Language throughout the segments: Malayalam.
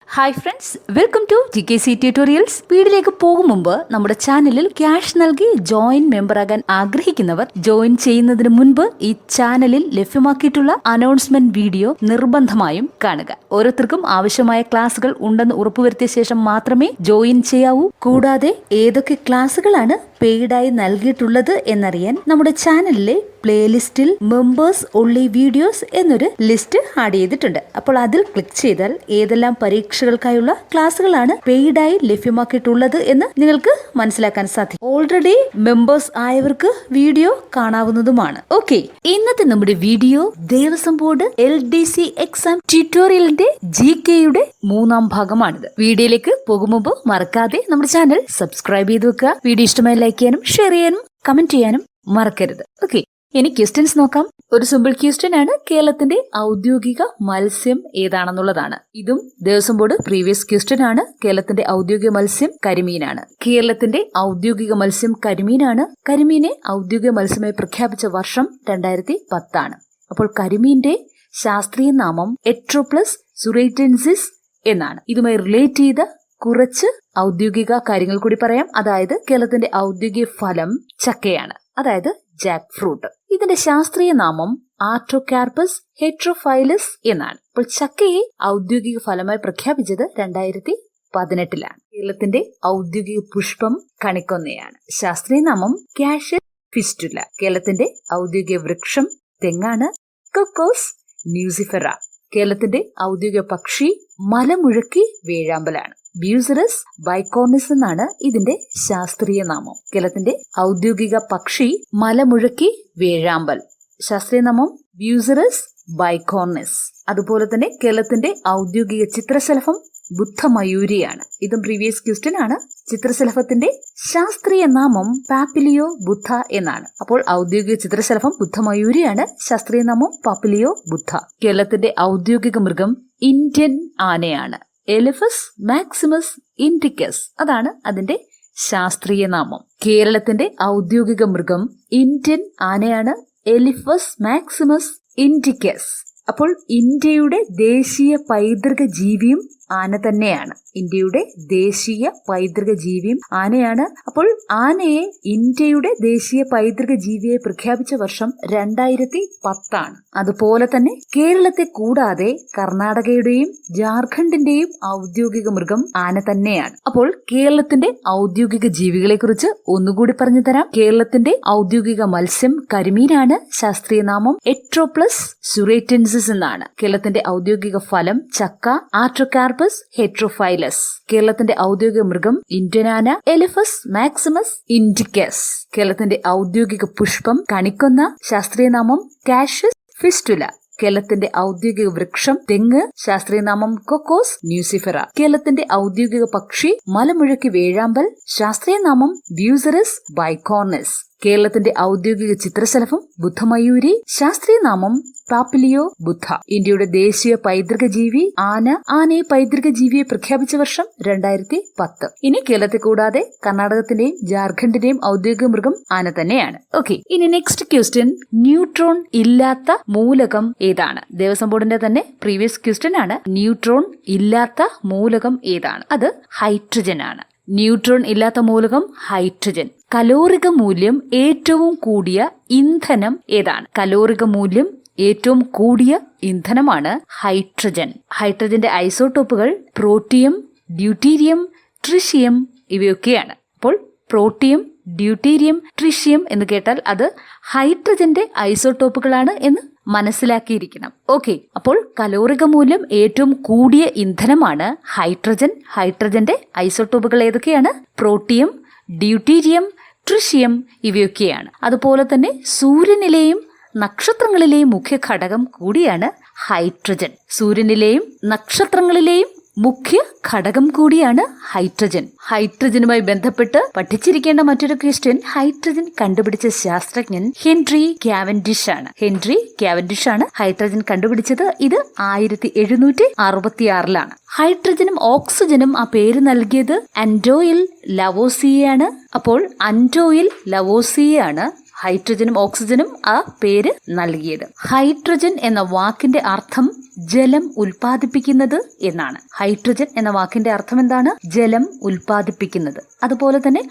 Hi friends, welcome to gkctutorials. വീഡിയോയിലേക്ക് പോകും മുമ്പ് നമ്മുടെ ചാനലിൽ ക്യാഷ് നൽകി ജോയിൻ മെമ്പറാകാൻ ആഗ്രഹിക്കുന്നവർ ജോയിൻ ചെയ്യുന്നതിന് മുൻപ് ഈ ചാനലിൽ ലഭ്യമാക്കിയിട്ടുള്ള അനൗൺസ്മെന്റ് വീഡിയോ നിർബന്ധമായും കാണുക. ഓരോരുത്തർക്കും ആവശ്യമായ ക്ലാസുകൾ ഉണ്ടെന്ന് ഉറപ്പുവരുത്തിയ ശേഷം മാത്രമേ ജോയിൻ ചെയ്യാവൂ. കൂടാതെ ഏതൊക്കെ ക്ലാസുകളാണ് പെയ്ഡായി നൽകിയിട്ടുള്ളത് എന്നറിയാൻ നമ്മുടെ ചാനലിലെ പ്ലേലിസ്റ്റിൽ മെമ്പേഴ്സ് ഒൺലി വീഡിയോസ് എന്നൊരു ലിസ്റ്റ് ആഡ് ചെയ്തിട്ടുണ്ട്. അപ്പോൾ അതിൽ ക്ലിക്ക് ചെയ്താൽ ഏതെല്ലാം പരീക്ഷകൾക്കായുള്ള ക്ലാസുകളാണ് പെയ്ഡായി ലഭ്യമാക്കിയിട്ടുള്ളത് എന്ന് നിങ്ങൾക്ക് മനസ്സിലാക്കാൻ സാധിക്കും. ഓൾറെഡി മെമ്പേഴ്സ് ആയവർക്ക് വീഡിയോ കാണാവുന്നതുമാണ്. ഓക്കെ, ഇന്നത്തെ നമ്മുടെ video Devaswom board LDC exam ട്യൂട്ടോറിയലിന്റെ GKയുടെ 3ാം ഭാഗമാണിത്. വീഡിയോയിലേക്ക് പോകും മുമ്പ് മറക്കാതെ നമ്മുടെ ചാനൽ സബ്സ്ക്രൈബ് ചെയ്ത് വെക്കുക. വീഡിയോ ഇഷ്ടമായി ലൈക്ക് ചെയ്യാനും ഷെയർ ചെയ്യാനും കമന്റ് ചെയ്യാനും മറക്കരുത്. ഓക്കെ, ഇനി ക്വസ്റ്റ്യൻസ് നോക്കാം. ഒരു സിമ്പിൾ ക്വസ്റ്റ്യൻ ആണ്. കേരളത്തിന്റെ ഔദ്യോഗിക മത്സ്യം ഏതാണെന്നുള്ളതാണ്. ഇതും ദേവസ്വം ബോർഡ് പ്രീവിയസ് ക്വസ്റ്റ്യൻ ആണ്. കേരളത്തിന്റെ ഔദ്യോഗിക മത്സ്യം കരിമീനാണ്. കേരളത്തിന്റെ ഔദ്യോഗിക മത്സ്യം കരിമീനാണ്. കരിമീനെ ഔദ്യോഗിക മത്സ്യമായി പ്രഖ്യാപിച്ച വർഷം 2010 ആണ്. അപ്പോൾ കരിമീന്റെ ശാസ്ത്രീയ നാമം എട്രോപ്ലസ് സുറേറ്റൻസിസ് എന്നാണ്. ഇതുമായി റിലേറ്റ് ചെയ്ത കുറച്ച് ഔദ്യോഗിക കാര്യങ്ങൾ കൂടി പറയാം. അതായത് കേരളത്തിന്റെ ഔദ്യോഗിക ഫലം ചക്കയാണ്, അതായത് ജാക്ക് ഫ്രൂട്ട്. ഇതിന്റെ ശാസ്ത്രീയ നാമം ആർട്ടോകാർപ്പസ് ഹെട്രോഫൈലസ് എന്നാണ്. അപ്പോൾ ചക്കയെ ഔദ്യോഗിക ഫലമായി പ്രഖ്യാപിച്ചത് 2018 കേരളത്തിന്റെ ഔദ്യോഗിക പുഷ്പം കണിക്കൊന്നയാണ്. ശാസ്ത്രീയ നാമം കാഷ്യസ് ഫിസ്റ്റുല. കേരളത്തിന്റെ ഔദ്യോഗിക വൃക്ഷം തെങ്ങാണ്, കൊക്കോസ് ന്യൂസിഫെറ. കേരളത്തിന്റെ ഔദ്യോഗിക പക്ഷി മലമുഴക്കി വേഴാമ്പലാണ്, ബ്യൂസറസ് ബൈക്കോർണിസ് എന്നാണ് ഇതിന്റെ ശാസ്ത്രീയ നാമം. കേരളത്തിന്റെ ഔദ്യോഗിക പക്ഷി മലമുഴക്കി വേഴാമ്പൽ. ശാസ്ത്രീയ നാമം ബ്യൂസറസ് ബൈക്കോർണിസ്. അതുപോലെ തന്നെ കേരളത്തിന്റെ ഔദ്യോഗിക ചിത്രശലഭം ബുദ്ധമയൂരിയാണ്. ഇതും പ്രീവിയസ് ക്വസ്റ്റ്യൻ ആണ്. ചിത്രശലഭത്തിന്റെ ശാസ്ത്രീയ നാമം പാപ്പിലിയോ ബുദ്ധ എന്നാണ്. അപ്പോൾ ഔദ്യോഗിക ചിത്രശലഭം ബുദ്ധമയൂരിയാണ്. ശാസ്ത്രീയ നാമം പാപ്പിലിയോ ബുദ്ധ. കേരളത്തിന്റെ ഔദ്യോഗിക മൃഗം ഇന്ത്യൻ ആനയാണ്, എലിഫസ് മാക്സിമസ് ഇൻഡിക്കസ്. അതാണ് അതിന്റെ ശാസ്ത്രീയ നാമം. കേരളത്തിന്റെ ഔദ്യോഗിക മൃഗം ഇന്ത്യൻ ആനയാണ്, എലിഫസ് മാക്സിമസ് ഇൻഡിക്കസ്. അപ്പോൾ ഇന്ത്യയുടെ ദേശീയ പൈതൃക ജീവിയും ആന തന്നെയാണ്. ഇന്ത്യയുടെ ദേശീയ പൈതൃക ജീവിയും ആനയാണ്. അപ്പോൾ ആനയെ ഇന്ത്യയുടെ ദേശീയ പൈതൃക ജീവിയെ പ്രഖ്യാപിച്ച വർഷം 2010 അതുപോലെ തന്നെ കേരളത്തെ കൂടാതെ കർണാടകയുടെയും ജാർഖണ്ഡിന്റെയും ഔദ്യോഗിക മൃഗം ആന തന്നെയാണ്. അപ്പോൾ കേരളത്തിന്റെ ഔദ്യോഗിക ജീവികളെ കുറിച്ച് ഒന്നുകൂടി പറഞ്ഞു തരാം. കേരളത്തിന്റെ ഔദ്യോഗിക മത്സ്യം കരിമീനാണ്. ശാസ്ത്രീയ നാമം എട്രോപ്ലസ് സുറേറ്റൻസിസ് എന്നാണ്. കേരളത്തിന്റെ ഔദ്യോഗിക ഫലം ചക്ക, ആർട്ടോകാർപ്പസ് ഹെട്രോഫൈലസ്. കേരളത്തിന്റെ ഔദ്യോഗിക മൃഗം ഇന്ത്യൻ ആന, എലിഫസ് മാക്സിമസ് ഇൻഡിക്കസ്. കേരളത്തിന്റെ ഔദ്യോഗിക പുഷ്പം കണിക്കൊന്ന. ശാസ്ത്രീയ നാമം കാഷ്യസ് ഫിസ്റ്റുല. കേരളത്തിന്റെ ഔദ്യോഗിക വൃക്ഷം തെങ്ങ്. ശാസ്ത്രീയ നാമം കൊക്കോസ് ന്യൂസിഫെറ. കേരളത്തിന്റെ ഔദ്യോഗിക പക്ഷി മലമുഴക്കി വേഴാമ്പൽ. ശാസ്ത്രീയ നാമം ബ്യൂസറസ് ബൈക്കോർണിസ്. കേരളത്തിന്റെ ഔദ്യോഗിക ചിത്രശലഭം ബുദ്ധമയൂരി. ശാസ്ത്രീയ നാമം പാപ്പിലിയോ ബുദ്ധ. ഇന്ത്യയുടെ ദേശീയ പൈതൃക ജീവി ആന. ആനയെ പൈതൃക ജീവിയെ പ്രഖ്യാപിച്ച വർഷം 2010. ഇനി കേരളത്തെ കൂടാതെ കർണാടകത്തിന്റെയും ജാർഖണ്ഡിന്റെയും ഔദ്യോഗിക മൃഗം ആന തന്നെയാണ്. ഓക്കെ, ഇനി നെക്സ്റ്റ് ക്വസ്റ്റ്യൻ. ന്യൂട്രോൺ ഇല്ലാത്ത മൂലകം ഏതാണ്? ദേവസ്വം ബോർഡിന്റെ തന്നെ പ്രീവിയസ് ക്വസ്റ്റ്യൻ ആണ്. ന്യൂട്രോൺ ഇല്ലാത്ത മൂലകം ഏതാണ്? അത് ഹൈഡ്രജൻ ആണ്. ന്യൂട്രോൺ ഇല്ലാത്ത മൂലകം ഹൈഡ്രജൻ. കലോറിക മൂല്യം ഏറ്റവും കൂടിയ ഇന്ധനം ഏതാണ്? കലോറിക മൂല്യം ഏറ്റവും കൂടിയ ഇന്ധനമാണ് ഹൈഡ്രജൻ. ഹൈഡ്രജന്റെ ഐസോട്ടോപ്പുകൾ പ്രോട്ടിയം, ഡ്യൂട്ടീരിയം, ട്രിഷ്യം ഇവയൊക്കെയാണ്. അപ്പോൾ പ്രോട്ടിയം, ഡ്യൂട്ടീരിയം, ട്രിഷ്യം എന്ന് കേട്ടാൽ അത് ഹൈഡ്രജന്റെ ഐസോട്ടോപ്പുകളാണ് എന്ന് മനസ്സിലാക്കിയിരിക്കണം. ഓക്കെ, അപ്പോൾ കലോറിക മൂല്യം ഏറ്റവും കൂടിയ ഇന്ധനമാണ് ഹൈഡ്രജൻ. ഹൈഡ്രജന്റെ ഐസോട്ടോപ്പുകൾ ഏതൊക്കെയാണ്? പ്രോട്ടിയം, ഡ്യൂട്ടീരിയം, ട്രിഷ്യം ഇവയൊക്കെയാണ്. അതുപോലെ തന്നെ സൂര്യനിലെയും നക്ഷത്രങ്ങളിലെയും മുഖ്യ ഘടകം കൂടിയാണ് ഹൈഡ്രജൻ. സൂര്യനിലെയും നക്ഷത്രങ്ങളിലെയും മുഖ്യ ഘടകം കൂടിയാണ് ഹൈഡ്രജൻ. ഹൈഡ്രജനുമായി ബന്ധപ്പെട്ട് പഠിച്ചിരിക്കേണ്ട മറ്റൊരു ക്വസ്റ്റ്യൻ, ഹൈഡ്രജൻ കണ്ടുപിടിച്ച ശാസ്ത്രജ്ഞൻ ഹെൻറി കാവൻഡിഷ് ആണ്. ഹെൻറി കാവൻഡിഷ് ആണ് ഹൈഡ്രജൻ കണ്ടുപിടിച്ചത്. ഇത് 1766 ഹൈഡ്രജനും ഓക്സിജനും ആ പേര് നൽകിയത് അന്റോയിൽ ലവോസിയയാണ്. അപ്പോൾ അന്റോയിൽ ലവോസിയയാണ് ഹൈഡ്രജനും ഓക്സിജനും ആ പേര് നൽകിയത്. ഹൈഡ്രജൻ എന്ന വാക്കിന്റെ അർത്ഥം ജലം ഉൽപ്പാദിപ്പിക്കുന്നത് എന്നാണ്. ഹൈഡ്രജൻ എന്ന വാക്കിന്റെ അർത്ഥം എന്താണ്? ജലം ഉൽപ്പാദിപ്പിക്കുന്നത്. അതുപോലെ തന്നെ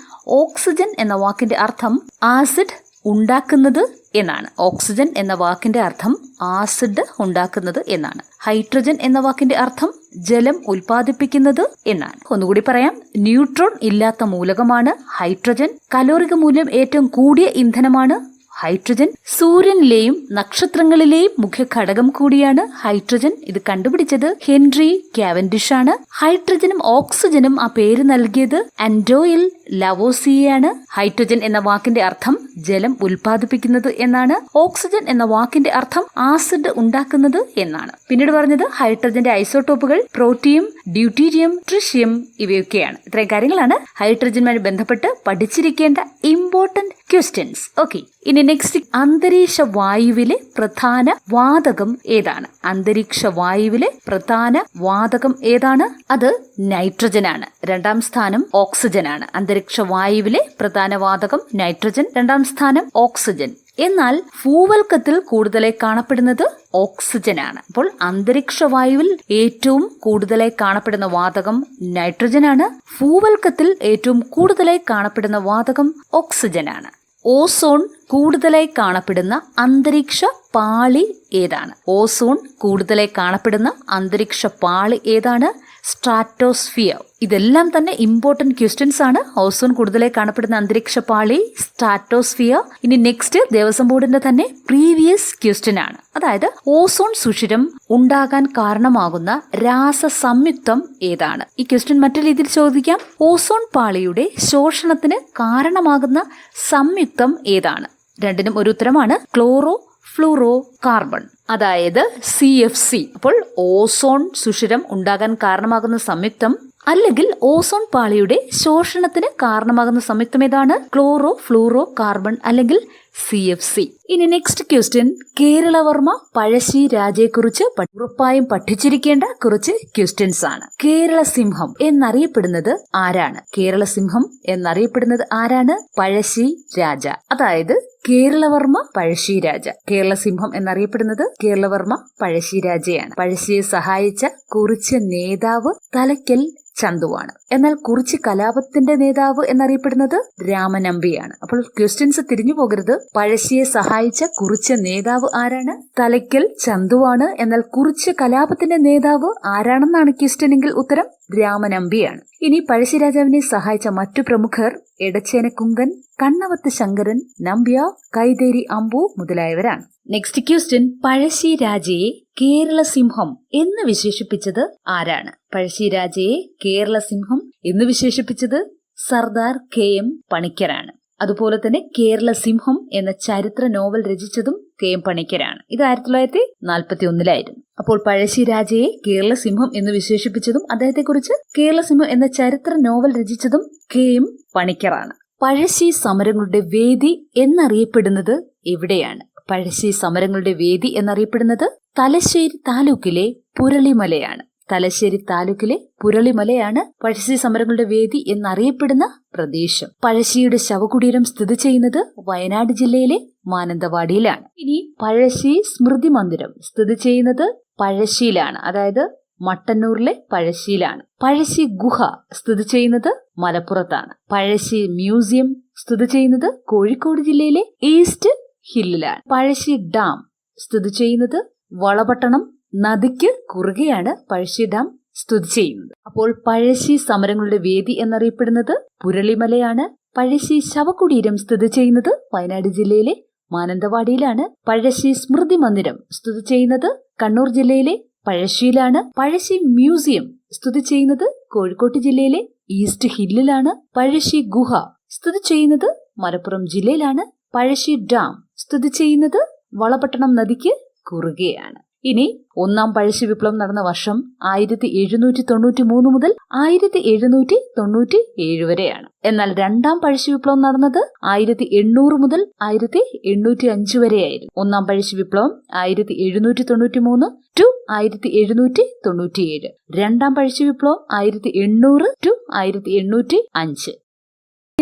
ഓക്സിജൻ എന്ന വാക്കിന്റെ അർത്ഥം ആസിഡ് ഉണ്ടാക്കുന്നത് എന്നാണ്. ഓക്സിജൻ എന്ന വാക്കിന്റെ അർത്ഥം ആസിഡ് ഉണ്ടാക്കുന്നത് എന്നാണ്. ഹൈഡ്രജൻ എന്ന വാക്കിന്റെ അർത്ഥം ജലം ഉൽപ്പാദിപ്പിക്കുന്നത് എന്നാണ്. ഒന്നുകൂടി പറയാം. ന്യൂട്രോൺ ഇല്ലാത്ത മൂലകമാണ് ഹൈഡ്രജൻ. കലോറിക മൂല്യം ഏറ്റവും കൂടിയ ഇന്ധനമാണ് ഹൈഡ്രജൻ. സൂര്യനിലെയും നക്ഷത്രങ്ങളിലെയും മുഖ്യ ഘടകം കൂടിയാണ് ഹൈഡ്രജൻ. ഇത് കണ്ടുപിടിച്ചത് ഹെൻറി കാവൻഡിഷ് ആണ്. ഹൈഡ്രജനും ഓക്സിജനും ആ പേര് നൽകിയത് ആൻഡോയിൽ ലവോസിയയാണ്. ഹൈഡ്രജൻ എന്ന വാക്കിന്റെ അർത്ഥം ജലം ഉൽപ്പാദിപ്പിക്കുന്നത് എന്നാണ്. ഓക്സിജൻ എന്ന വാക്കിന്റെ അർത്ഥം ആസിഡ് ഉണ്ടാക്കുന്നത് എന്നാണ്. പിന്നീട് പറഞ്ഞത് ഹൈഡ്രജന്റെ ഐസോട്ടോപ്പുകൾ പ്രോട്ടിയം, ഡ്യൂട്ടീരിയം, ട്രിഷ്യം ഇവയൊക്കെയാണ്. ഇത്രയും കാര്യങ്ങളാണ് ഹൈഡ്രജനുമായി ബന്ധപ്പെട്ട് പഠിച്ചിരിക്കേണ്ട ഇമ്പോർട്ടന്റ് ക്വസ്റ്റ്യൻസ്. ഓക്കെ, ഇനി നെക്സ്റ്റ്, അന്തരീക്ഷ വായുവിലെ പ്രധാന വാതകം ഏതാണ്? അന്തരീക്ഷ വായുവിലെ പ്രധാന വാതകം ഏതാണ്? അത് നൈട്രജൻ ആണ്. രണ്ടാം സ്ഥാനം ഓക്സിജൻ ആണ്. അന്തരീക്ഷ വായുവിലെ പ്രധാന വാതകം നൈട്രജൻ, രണ്ടാം സ്ഥാനം ഓക്സിജൻ. എന്നാൽ ഭൂവൽക്കത്തിൽ കൂടുതലായി കാണപ്പെടുന്നത് ഓക്സിജൻ ആണ്. അപ്പോൾ അന്തരീക്ഷ വായുവിൽ ഏറ്റവും കൂടുതലായി കാണപ്പെടുന്ന വാതകം നൈട്രജൻ ആണ്. ഭൂവൽക്കത്തിൽ ഏറ്റവും കൂടുതലായി കാണപ്പെടുന്ന വാതകം ഓക്സിജൻ ആണ്. ഓസോൺ കൂടുതലായി കാണപ്പെടുന്ന അന്തരീക്ഷ പാളി ഏതാണ്? ഓസോൺ കൂടുതലായി കാണപ്പെടുന്ന അന്തരീക്ഷ പാളി ഏതാണ്? സ്ട്രാറ്റോസ്ഫിയർ. ഇതെല്ലാം തന്നെ ഇമ്പോർട്ടന്റ് ക്വസ്റ്റ്യൻസ് ആണ്. ഓസോൺ കൂടുതലായി കാണപ്പെടുന്ന അന്തരീക്ഷ പാളി സ്ട്രാറ്റോസ്ഫിയർ. ഇനി നെക്സ്റ്റ് ദേവസ്വം ബോർഡിന്റെ തന്നെ പ്രീവിയസ് ക്വസ്റ്റ്യൻ ആണ്. അതായത് ഓസോൺ സുഷിരം ഉണ്ടാകാൻ കാരണമാകുന്ന രാസസംയുക്തം ഏതാണ്? ഈ ക്വസ്റ്റ്യൻ മറ്റു രീതിയിൽ ചോദിക്കാം. ഓസോൺ പാളിയുടെ ശോഷണത്തിന് കാരണമാകുന്ന സംയുക്തം ഏതാണ്? രണ്ടിനും ഒരു ഉത്തരമാണ്. ക്ലോറോ ഫ്ലൂറോ കാർബൺ, അതായത് CFC. അപ്പോൾ ഓസോൺ സുഷിരം ഉണ്ടാകാൻ കാരണമാകുന്ന സംയുക്തം അല്ലെങ്കിൽ ഓസോൺ പാളിയുടെ ശോഷണത്തിന് കാരണമാകുന്ന സംയുക്തം ഏതാണ്? ക്ലോറോ ഫ്ലൂറോ കാർബൺ അല്ലെങ്കിൽ CFC. ഇനി നെക്സ്റ്റ് ക്വസ്റ്റ്യൻ, കേരളവർമ്മ പഴശ്ശി രാജയെക്കുറിച്ച് ഉറപ്പായും പഠിച്ചിരിക്കേണ്ട കുറച്ച് ക്വസ്റ്റ്യൻസ് ആണ്. കേരള സിംഹം എന്നറിയപ്പെടുന്നത് ആരാണ്? കേരള സിംഹം എന്നറിയപ്പെടുന്നത് ആരാണ്? പഴശ്ശി രാജ, അതായത് കേരളവർമ്മ പഴശ്ശി രാജ. കേരള സിംഹം എന്നറിയപ്പെടുന്നത് കേരളവർമ്മ പഴശ്ശി രാജയാണ്. പഴശ്ശിയെ സഹായിച്ച കുറിച്യ നേതാവ് തലയ്ക്കൽ ചന്തുവാണ്. എന്നാൽ കുറിച്യ കലാപത്തിന്റെ നേതാവ് എന്നറിയപ്പെടുന്നത് രാമനമ്പിയാണ്. അപ്പോൾ ക്വസ്റ്റ്യൻസ് തിരിഞ്ഞു പോകരുത്. പഴശ്ശിയെ സഹായിച്ച കുറിച്യ നേതാവ് ആരാണ്? തലയ്ക്കൽ ചന്തുവാണ്. എന്നാൽ കുറിച്യ കലാപത്തിന്റെ നേതാവ് ആരാണെന്നാണ് ക്വസ്റ്റ്യൻ എങ്കിൽ ഉത്തരം രാമനമ്പിയാണ്. ഇനി പഴശ്ശി രാജാവിനെ സഹായിച്ച മറ്റു പ്രമുഖർ എടച്ചേന കുങ്കൻ, കണ്ണവത്ത് ശങ്കരൻ, നമ്പ്യാർ, കൈതേരി അമ്പു മുതലായവരാണ്. നെക്സ്റ്റ് ക്വസ്റ്റ്യൻ, പഴശ്ശി രാജയെ കേരള സിംഹം എന്ന് വിശേഷിപ്പിച്ചത് ആരാണ്? പഴശ്ശി രാജയെ കേരള സിംഹം എന്ന് വിശേഷിപ്പിച്ചത് സർദാർ KM പണിക്കരാണ്. അതുപോലെ തന്നെ കേരള സിംഹം എന്ന ചരിത്ര നോവൽ രചിച്ചതും KM പണിക്കരാണ്. ഇത് 1941 അപ്പോൾ പഴശ്ശി രാജയെ കേരള സിംഹം എന്ന് വിശേഷിപ്പിച്ചതും അദ്ദേഹത്തെക്കുറിച്ച് കേരള സിംഹം എന്ന ചരിത്ര നോവൽ രചിച്ചതും KM പണിക്കറാണ്. പഴശ്ശി സമരങ്ങളുടെ വേദി എന്നറിയപ്പെടുന്നത് എവിടെയാണ്? പഴശ്ശി സമരങ്ങളുടെ വേദി എന്നറിയപ്പെടുന്നത് തലശ്ശേരി താലൂക്കിലെ പുരളിമലയാണ്. തലശ്ശേരി താലൂക്കിലെ പുരളിമലയാണ് പഴശ്ശി സമരങ്ങളുടെ വേദി എന്നറിയപ്പെടുന്ന പ്രദേശം. പഴശ്ശിയുടെ ശവകുടീരം സ്ഥിതി ചെയ്യുന്നത് വയനാട് ജില്ലയിലെ മാനന്തവാടിയിലാണ്. ഇനി പഴശ്ശി സ്മൃതി മന്ദിരം സ്ഥിതി ചെയ്യുന്നത് പഴശ്ശിയിലാണ്, അതായത് മട്ടന്നൂരിലെ പഴശ്ശിയിലാണ്. പഴശ്ശി ഗുഹ സ്ഥിതി ചെയ്യുന്നത് മലപ്പുറത്താണ്. പഴശ്ശി മ്യൂസിയം സ്ഥിതി ചെയ്യുന്നത് കോഴിക്കോട് ജില്ലയിലെ ഈസ്റ്റ് ഹില്ലിലാണ്. പഴശ്ശി ഡാം സ്ഥിതി ചെയ്യുന്നത് വളപട്ടണം നദിക്ക് കുറുകെയാണ് പഴശ്ശി ഡാം സ്ഥിതി ചെയ്യുന്നത്. അപ്പോൾ പഴശ്ശി സമരങ്ങളുടെ വേദി എന്നറിയപ്പെടുന്നത് പുരളിമലയാണ്. പഴശ്ശി ശവകുടീരം സ്ഥിതി ചെയ്യുന്നത് വയനാട് ജില്ലയിലെ മാനന്തവാടിയിലാണ്. പഴശ്ശി സ്മൃതി മന്ദിരം സ്ഥിതി ചെയ്യുന്നത് കണ്ണൂർ ജില്ലയിലെ പഴശ്ശിയിലാണ്. പഴശ്ശി മ്യൂസിയം സ്ഥിതി ചെയ്യുന്നത് കോഴിക്കോട് ജില്ലയിലെ ഈസ്റ്റ് ഹില്ലിലാണ്. പഴശ്ശി ഗുഹ സ്ഥിതി ചെയ്യുന്നത് മലപ്പുറം ജില്ലയിലാണ്. പഴശ്ശി ഡാം സ്ഥിതി ചെയ്യുന്നത് വളപട്ടണം നദിക്ക് കുറുകെയാണ്. ഇനി ഒന്നാം പഴശ്ശി വിപ്ലവം നടന്ന വർഷം 1793 മുതൽ 1797 വരെയാണ്. എന്നാൽ രണ്ടാം പഴശ്ശി വിപ്ലവം നടന്നത് 1800 മുതൽ 1805 വരെയായിരുന്നു. ഒന്നാം പഴശ്ശി വിപ്ലവം 1793 to 1797. രണ്ടാം പഴശ്ശി വിപ്ലവം 1800 to 1805.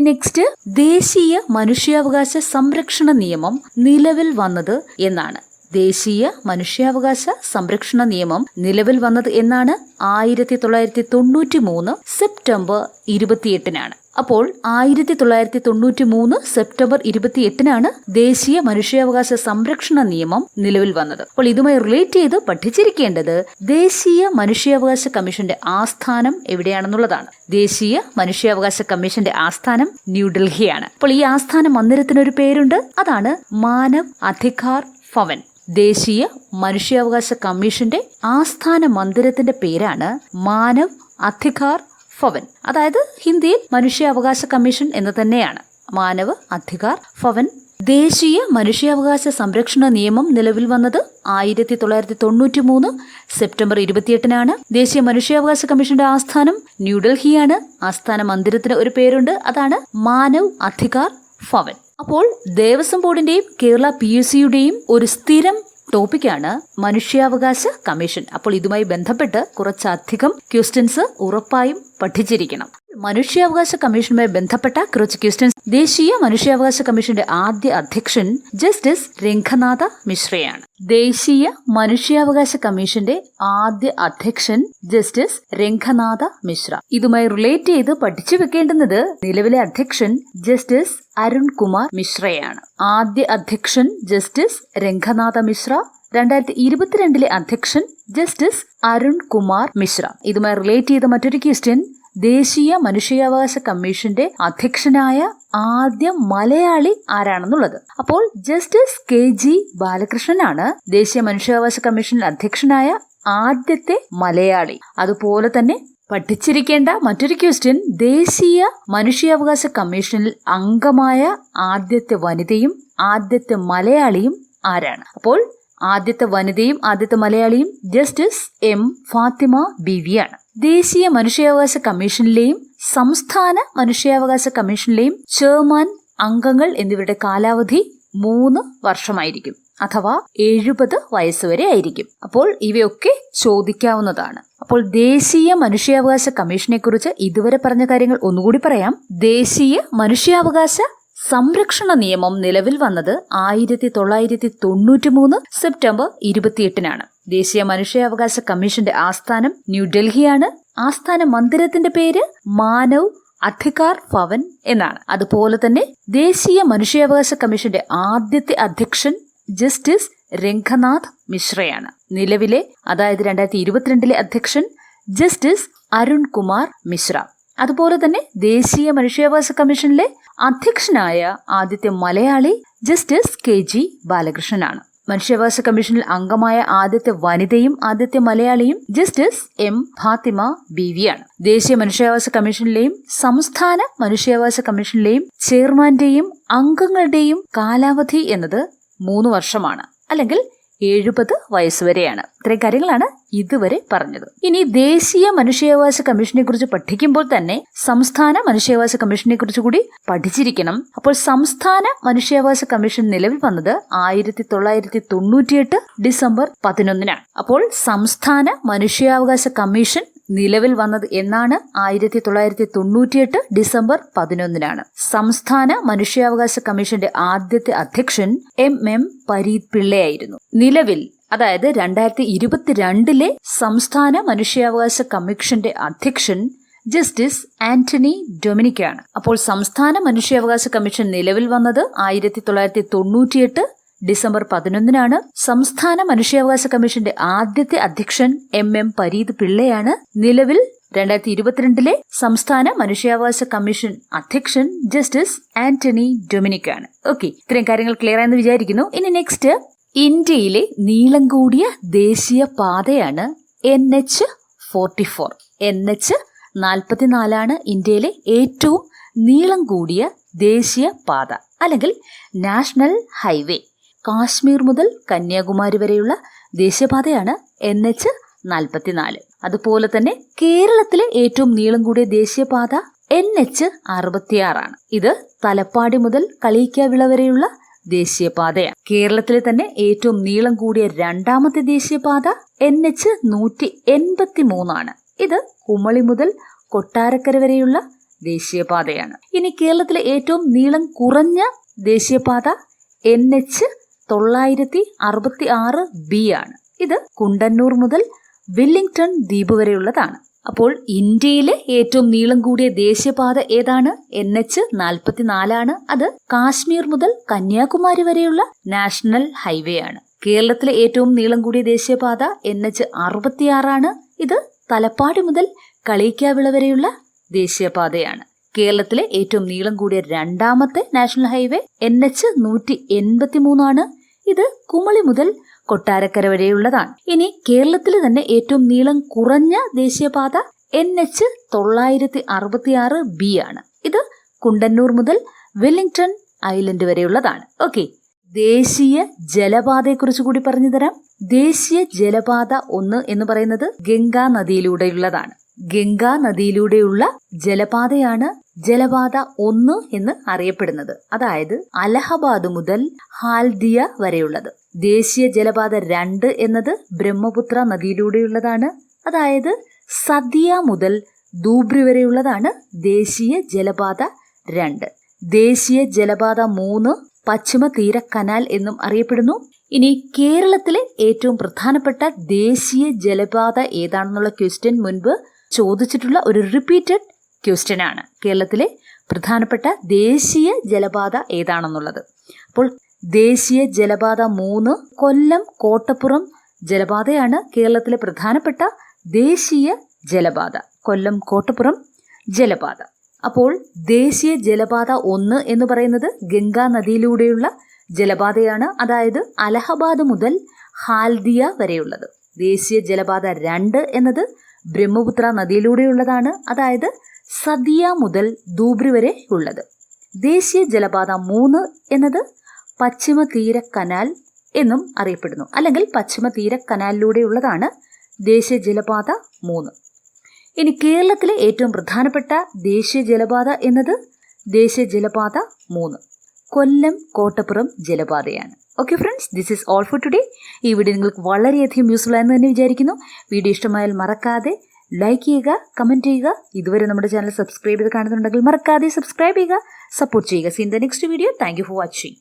നെക്സ്റ്റ്, ദേശീയ മനുഷ്യാവകാശ സംരക്ഷണ നിയമം നിലവിൽ വന്നത് എന്നാണ്. ദേശീയ മനുഷ്യാവകാശ സംരക്ഷണ നിയമം നിലവിൽ വന്നത് എന്നാണ് 1993 സെപ്റ്റംബർ 28-നാണ്. അപ്പോൾ 1993 സെപ്റ്റംബർ 28-നാണ് ദേശീയ മനുഷ്യാവകാശ സംരക്ഷണ നിയമം നിലവിൽ വന്നത്. അപ്പോൾ ഇതുമായി റിലേറ്റ് ചെയ്ത് പഠിച്ചിരിക്കേണ്ടത് ദേശീയ മനുഷ്യാവകാശ കമ്മീഷന്റെ ആസ്ഥാനം എവിടെയാണെന്നുള്ളതാണ്. ദേശീയ മനുഷ്യാവകാശ കമ്മീഷന്റെ ആസ്ഥാനം ന്യൂഡൽഹിയാണ്. അപ്പോൾ ഈ ആസ്ഥാന മന്ദിരത്തിനൊരു പേരുണ്ട്, അതാണ് മാനവ് അധികാർ ഭവൻ. ദേശീയ മനുഷ്യാവകാശ കമ്മീഷന്റെ ആസ്ഥാന മന്ദിരത്തിന്റെ പേരാണ് മാനവ് അധികാർ ഭവൻ. അതായത് ഹിന്ദിയിൽ മനുഷ്യാവകാശ കമ്മീഷൻ എന്ന് തന്നെയാണ്. മാനവ് അധികാർ ഭവൻ. ദേശീയ മനുഷ്യാവകാശ സംരക്ഷണ നിയമം നിലവിൽ വന്നത് 1993 സെപ്റ്റംബർ 28-നാണ്. ദേശീയ മനുഷ്യാവകാശ കമ്മീഷന്റെ ആസ്ഥാനം ന്യൂഡൽഹിയാണ്. ആസ്ഥാന മന്ദിരത്തിന് ഒരു പേരുണ്ട്, അതാണ് മാനവ് അധികാർ ഭവൻ. അപ്പോൾ ദേവസ്വം ബോർഡിന്റെയും കേരള PSCയുടെയും ഒരു സ്ഥിരം ടോപ്പിക്കാണ് മനുഷ്യാവകാശ കമ്മീഷൻ. അപ്പോൾ ഇതുമായി ബന്ധപ്പെട്ട് കുറച്ചധികം ക്വസ്റ്റ്യൻസ് ഉറപ്പായും പഠിച്ചിരിക്കണം. മനുഷ്യാവകാശ കമ്മീഷനുമായി ബന്ധപ്പെട്ട കുറച്ച് ക്വസ്റ്റ്യൻസ്. ദേശീയ മനുഷ്യാവകാശ കമ്മീഷന്റെ ആദ്യ അധ്യക്ഷൻ ജസ്റ്റിസ് രംഗനാഥ മിശ്രയാണ്. ദേശീയ മനുഷ്യാവകാശ കമ്മീഷന്റെ ആദ്യ അധ്യക്ഷൻ ജസ്റ്റിസ് രംഗനാഥ മിശ്ര. ഇതുമായി റിലേറ്റ് ചെയ്ത് പഠിച്ചു വെക്കേണ്ടുന്നത് നിലവിലെ അധ്യക്ഷൻ ജസ്റ്റിസ് അരുൺ കുമാർ മിശ്രയാണ്. ആദ്യ അധ്യക്ഷൻ ജസ്റ്റിസ് രംഗനാഥ മിശ്ര. 2022 അധ്യക്ഷൻ ജസ്റ്റിസ് അരുൺ കുമാർ മിശ്ര. ഇതുമായി റിലേറ്റ് ചെയ്ത മറ്റൊരു ക്വസ്റ്റ്യൻ, ദേശീയ മനുഷ്യാവകാശ കമ്മീഷന്റെ അധ്യക്ഷനായ ആദ്യ മലയാളി ആരാണെന്നുള്ളത്. അപ്പോൾ ജസ്റ്റിസ് KG ബാലകൃഷ്ണനാണ് ദേശീയ മനുഷ്യാവകാശ കമ്മീഷനിൽ അധ്യക്ഷനായ ആദ്യത്തെ മലയാളി. അതുപോലെ തന്നെ പഠിച്ചിരിക്കേണ്ട മറ്റൊരു ക്വസ്റ്റ്യൻ, ദേശീയ മനുഷ്യാവകാശ കമ്മീഷനിൽ അംഗമായ ആദ്യത്തെ വനിതയും ആദ്യത്തെ മലയാളിയും ആരാണ്? അപ്പോൾ ആദ്യത്തെ വനിതയും ആദ്യത്തെ മലയാളിയും ജസ്റ്റിസ് M ഫാത്തിമ ബീവിയാണ്. ദേശീയ മനുഷ്യാവകാശ കമ്മീഷനിലെയും സംസ്ഥാന മനുഷ്യാവകാശ കമ്മീഷനിലെയും ചെയർമാൻ, അംഗങ്ങൾ എന്നിവരുടെ കാലാവധി 3 വർഷമായിരിക്കും, അഥവാ 70 വയസ്സ് വരെ ആയിരിക്കും. അപ്പോൾ ഇവയൊക്കെ ചോദിക്കാവുന്നതാണ്. അപ്പോൾ ദേശീയ മനുഷ്യാവകാശ കമ്മീഷനെ കുറിച്ച് ഇതുവരെ പറഞ്ഞ കാര്യങ്ങൾ ഒന്നുകൂടി പറയാം. ദേശീയ മനുഷ്യാവകാശ സംരക്ഷണ നിയമം നിലവിൽ വന്നത് 1993 സെപ്റ്റംബർ 28-നാണ്. ദേശീയ മനുഷ്യാവകാശ കമ്മീഷന്റെ ആസ്ഥാനം ന്യൂഡൽഹിയാണ്. ആസ്ഥാന മന്ദിരത്തിന്റെ പേര് മാനവ് അധികാർ ഭവൻ എന്നാണ്. അതുപോലെ തന്നെ ദേശീയ മനുഷ്യാവകാശ കമ്മീഷന്റെ ആദ്യത്തെ അധ്യക്ഷൻ ജസ്റ്റിസ് രംഗനാഥ് മിശ്രയാണ്. നിലവിലെ, അതായത് 2022 അധ്യക്ഷൻ ജസ്റ്റിസ് അരുൺ കുമാർ മിശ്ര. അതുപോലെ തന്നെ ദേശീയ മനുഷ്യാവകാശ കമ്മീഷനിലെ അധ്യക്ഷനായ ആദ്യത്തെ മലയാളി ജസ്റ്റിസ് KG ബാലകൃഷ്ണനാണ്. മനുഷ്യാവകാശ കമ്മീഷനിൽ അംഗമായ ആദ്യത്തെ വനിതയും ആദ്യത്തെ മലയാളിയും ജസ്റ്റിസ് M ഫാത്തിമ ബീവിയാണ്. ദേശീയ മനുഷ്യാവകാശ കമ്മീഷനിലെയും സംസ്ഥാന മനുഷ്യാവകാശ കമ്മീഷനിലെയും ചെയർമാന്റെയും അംഗങ്ങളുടെയും കാലാവധി എന്നത് 3 വർഷമാണ്, അല്ലെങ്കിൽ 70 വയസ്സ് വരെയാണ്. ഇത്രയും കാര്യങ്ങളാണ് ഇതുവരെ പറഞ്ഞത്. ഇനി ദേശീയ മനുഷ്യാവകാശ കമ്മീഷനെ കുറിച്ച് പഠിക്കുമ്പോൾ തന്നെ സംസ്ഥാന മനുഷ്യാവകാശ കമ്മീഷനെ കുറിച്ച് കൂടി പഠിച്ചിരിക്കണം. അപ്പോൾ സംസ്ഥാന മനുഷ്യാവകാശ കമ്മീഷൻ നിലവിൽ വന്നത് 1998 ഡിസംബർ 11-നാണ്. അപ്പോൾ സംസ്ഥാന മനുഷ്യാവകാശ കമ്മീഷൻ നിലവിൽ വന്നത് എന്നാണ് 1998 ഡിസംബർ 11-നാണ്. സംസ്ഥാന മനുഷ്യാവകാശ കമ്മീഷന്റെ ആദ്യത്തെ അധ്യക്ഷൻ MM പരീത് പിള്ളയായിരുന്നു. നിലവിൽ, അതായത് 2022 സംസ്ഥാന മനുഷ്യാവകാശ കമ്മീഷന്റെ അധ്യക്ഷൻ ജസ്റ്റിസ് ആന്റണി ഡൊമിനിക്കാണ്. അപ്പോൾ സംസ്ഥാന മനുഷ്യാവകാശ കമ്മീഷൻ നിലവിൽ വന്നത് 1998 ഡിസംബർ 11-നാണ്. സംസ്ഥാന മനുഷ്യാവകാശ കമ്മീഷന്റെ ആദ്യത്തെ അധ്യക്ഷൻ MM പരീത് പിള്ളയാണ്. നിലവിൽ 2022 സംസ്ഥാന മനുഷ്യാവകാശ കമ്മീഷൻ അധ്യക്ഷൻ ജസ്റ്റിസ് ആന്റണി ഡൊമിനിക്കാണ്. ഓക്കെ, ഇത്രയും കാര്യങ്ങൾ ക്ലിയർ ആയെന്ന് വിചാരിക്കുന്നു. ഇനി നെക്സ്റ്റ്, ഇന്ത്യയിലെ നീളം കൂടിയ ദേശീയ പാതയാണ് NH44. NH44 ഇന്ത്യയിലെ ഏറ്റവും നീളം കൂടിയ ദേശീയ പാത, അല്ലെങ്കിൽ നാഷണൽ ഹൈവേ. കാശ്മീർ മുതൽ കന്യാകുമാരി വരെയുള്ള ദേശീയപാതയാണ് NH44. അതുപോലെ തന്നെ കേരളത്തിലെ ഏറ്റവും നീളം കൂടിയ ദേശീയപാത NH66 ഇത് തലപ്പാടി മുതൽ കളിയിക്കാവിള വരെയുള്ള ദേശീയപാതയാണ്. കേരളത്തിലെ തന്നെ ഏറ്റവും നീളം കൂടിയ രണ്ടാമത്തെ ദേശീയപാത NH183 ഇത് കുമളി മുതൽ കൊട്ടാരക്കര വരെയുള്ള ദേശീയപാതയാണ്. ഇനി കേരളത്തിലെ ഏറ്റവും നീളം കുറഞ്ഞ ദേശീയപാത NH 966B ആണ്. ഇത് കുണ്ടന്നൂർ മുതൽ വെല്ലിംഗ്ടൺ ദ്വീപ് വരെയുള്ളതാണ്. അപ്പോൾ ഇന്ത്യയിലെ ഏറ്റവും നീളം കൂടിയ ദേശീയപാത ഏതാണ്? NH 44 ആണ്. അത് കാശ്മീർ മുതൽ കന്യാകുമാരി വരെയുള്ള നാഷണൽ ഹൈവേ ആണ്. കേരളത്തിലെ ഏറ്റവും നീളം കൂടിയ ദേശീയപാത NH 66 ആണ്. ഇത് തലപ്പാടി മുതൽ കളിയിക്കാവിള വരെയുള്ള ദേശീയപാതയാണ്. കേരളത്തിലെ ഏറ്റവും നീളം കൂടിയ രണ്ടാമത്തെ നാഷണൽ ഹൈവേ NH 183 ആണ്. ഇത് കുമളി മുതൽ കൊട്ടാരക്കര വരെയുള്ളതാണ്. ഇനി കേരളത്തിലെ തന്നെ ഏറ്റവും നീളം കുറഞ്ഞ ദേശീയപാത NH 966B ആണ്. ഇത് കുണ്ടന്നൂർ മുതൽ വെല്ലിംഗ്ടൺ ഐലൻഡ് വരെയുള്ളതാണ്. ഓക്കെ, ദേശീയ ജലപാതയെക്കുറിച്ച് കൂടി പറഞ്ഞു തരാം. ദേശീയ ജലപാത 1 എന്ന് പറയുന്നത് ഗംഗാ നദിയിലൂടെയുള്ളതാണ്. ഗംഗാ നദിയിലൂടെയുള്ള ജലപാതയാണ് ജലപാത 1 എന്ന് അറിയപ്പെടുന്നത്. അതായത് അലഹബാദ് മുതൽ ഹാൽദിയ വരെയുള്ളത്. ദേശീയ ജലപാത 2 എന്നത് ബ്രഹ്മപുത്ര നദിയിലൂടെയുള്ളതാണ്. അതായത് സദിയ മുതൽ ധൂബ്രി വരെയുള്ളതാണ് ദേശീയ ജലപാത 2. ദേശീയ ജലപാത 3 പശ്ചിമ തീര കനാൽ എന്നും അറിയപ്പെടുന്നു. ഇനി കേരളത്തിലെ ഏറ്റവും പ്രധാനപ്പെട്ട ദേശീയ ജലപാത ഏതാണെന്നുള്ള ക്വസ്റ്റ്യൻ മുൻപ് ചോദിച്ചിട്ടുള്ള ഒരു റിപ്പീറ്റഡ് ക്വസ്റ്റ്യൻ ആണ്. കേരളത്തിലെ പ്രധാനപ്പെട്ട ദേശീയ ജലപാത ഏതാണെന്നുള്ളത്. അപ്പോൾ ദേശീയ ജലപാത 3 കൊല്ലം കോട്ടപ്പുറം ജലപാതയാണ് കേരളത്തിലെ പ്രധാനപ്പെട്ട ദേശീയ ജലപാത. കൊല്ലം കോട്ടപ്പുറം ജലപാത. അപ്പോൾ ദേശീയ ജലപാത 1 എന്ന് പറയുന്നത് ഗംഗാ നദിയിലൂടെയുള്ള ജലപാതയാണ്. അതായത് അലഹബാദ് മുതൽ ഹാൽദിയ വരെയുള്ളത്. ദേശീയ ജലപാത 2 എന്നത് ബ്രഹ്മപുത്ര നദിയിലൂടെയുള്ളതാണ്. അതായത് സദിയ മുതൽ ധൂബ്രി വരെ ഉള്ളത്. ദേശീയ ജലപാത 3 എന്നത് പശ്ചിമ തീര കനാൽ എന്നും അറിയപ്പെടുന്നു. അല്ലെങ്കിൽ പശ്ചിമ തീര കനാലിലൂടെയുള്ളതാണ് ദേശീയ ജലപാത 3. ഇനി കേരളത്തിലെ ഏറ്റവും പ്രധാനപ്പെട്ട ദേശീയ ജലപാത എന്നത് ദേശീയ ജലപാത 3 കൊല്ലം കോട്ടപ്പുറം ജലപാതയാണ്. Okay friends, this is all for today. ഈ വീഡിയോ നിങ്ങൾക്ക് വളരെയധികം യൂസ്ഫുൾ ആയെന്ന് തന്നെ വിചാരിക്കുന്നു. വീഡിയോ ഇഷ്ടമായാൽ മറക്കാതെ ലൈക്ക് ചെയ്യുക, കമൻറ്റ് ചെയ്യുക. ഇതുവരെ നമ്മുടെ ചാനൽ സബ്സ്ക്രൈബ് ചെയ്ത് കാണുന്നുണ്ടെങ്കിൽ മറക്കാതെ സബ്സ്ക്രൈബ് ചെയ്യുക, സപ്പോർട്ട് ചെയ്യുക. See the next video. Thank you for watching.